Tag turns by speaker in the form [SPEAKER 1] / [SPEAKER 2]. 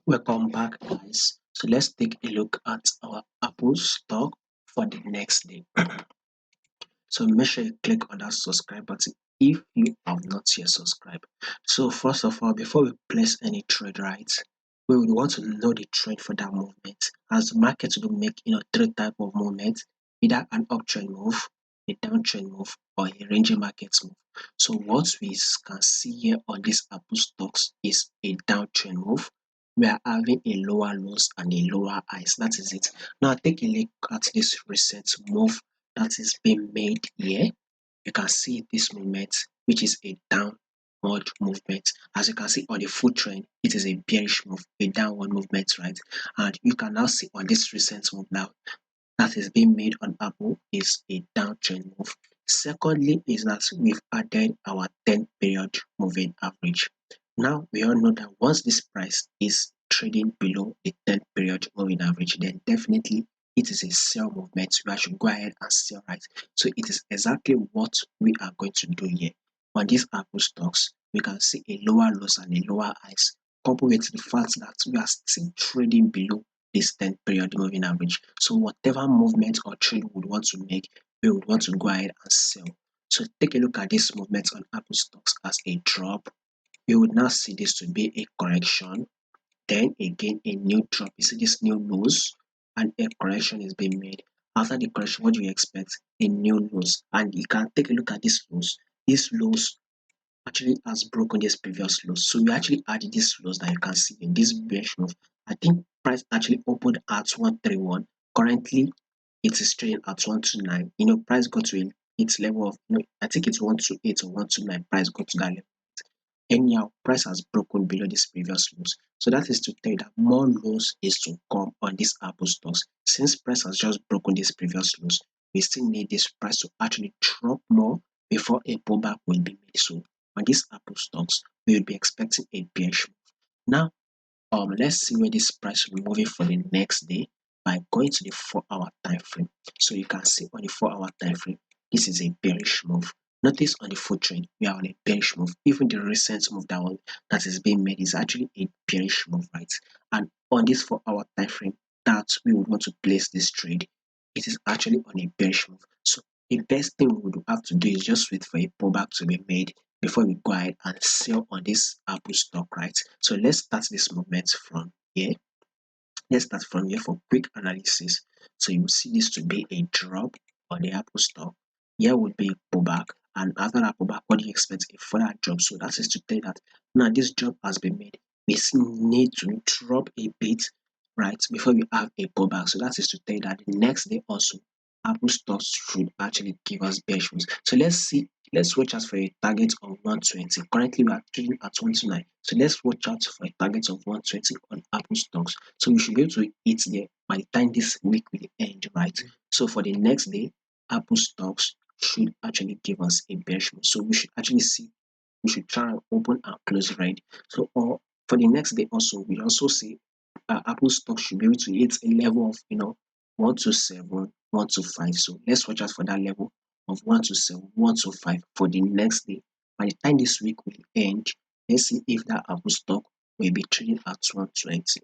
[SPEAKER 1] Welcome back, guys. So let's take a look at our Apple stock for the next day. So make sure you click on that subscribe button if you have not yet subscribed. So first of all, before we place any trade, right, we would want to know the trend for that movement. As the market will make three type of movements, either an uptrend move, a downtrend move, or a ranging market move. So what we can see here on this Apple stocks is a downtrend move. We are having a lower lows and a lower highs. That is it. Now take a look at this recent move that is being made here. You can see this movement, which is a downward movement. As you can see on the full trend, it is a bearish move, a downward movement, right? And you can now see on this recent move now that is being made on Apple is a downtrend move. Secondly, is that we've added our 10 period moving average. Now we all know that once this price is trading below the 10 period moving average, then definitely it is a sell movement. We should go ahead and sell, right? So it is exactly what we are going to do here. On these Apple stocks, we can see a lower lows and a lower highs, coupled with the fact that we are still trading below this 10 period moving average. So whatever movement or trade we would want to make, we would want to go ahead and sell. So take a look at this movement on Apple stocks as a drop. You would now see this to be a correction, then again a new drop. You see this new lows and a correction is being made. After the correction, what do you expect? A new lows. And you can take a look at these lows. These lows actually has broken this previous lows. So we actually added these lows that you can see in this bearish move. I think price actually opened at 131. Currently, it is trading at 129. Price got to its level of, I think it's 128 or 129. Price got to that level. Anyhow, price has broken below this previous lows. So that is to tell you that more lows is to come on these Apple stocks. Since price has just broken this previous lows, we still need this price to actually drop more before a pullback will be made. So on these Apple stocks, we will be expecting a bearish move. Now, let's see where this price will be moving for the next day by going to the 4-hour time frame. So you can see on the 4-hour time frame, this is a bearish move. Notice on the full trend, we are on a bearish move. Even the recent move that is being made is actually a bearish move, right? And on this 4-hour time frame that we would want to place this trade, it is actually on a bearish move. So the best thing we would have to do is just wait for a pullback to be made before we go ahead and sell on this Apple stock, right? So let's start this movement from here. Let's start from here for quick analysis. So you will see this to be a drop on the Apple stock. Here would be a pullback, and after that pullback, what do you expect? A further drop. So that is to tell that now this drop has been made. We still need to drop a bit, right, before we have a pullback. So that is to tell that the next day also, Apple stocks should actually give us bearish moves. So let's watch out for a target of 120. Currently, we are trading at 129. So let's watch out for a target of 120 on Apple stocks. So we should be able to hit there by the time this week will end, right? So for the next day, Apple stocks should actually give us a bearish move. So we should try and open and close red. So or for the next day also, we also see Apple stock should be able to hit a level of 127, 125. So let's watch out for that level of 127, 125 for the next day. By the time this week will end, let's see if that Apple stock will be trading at 120.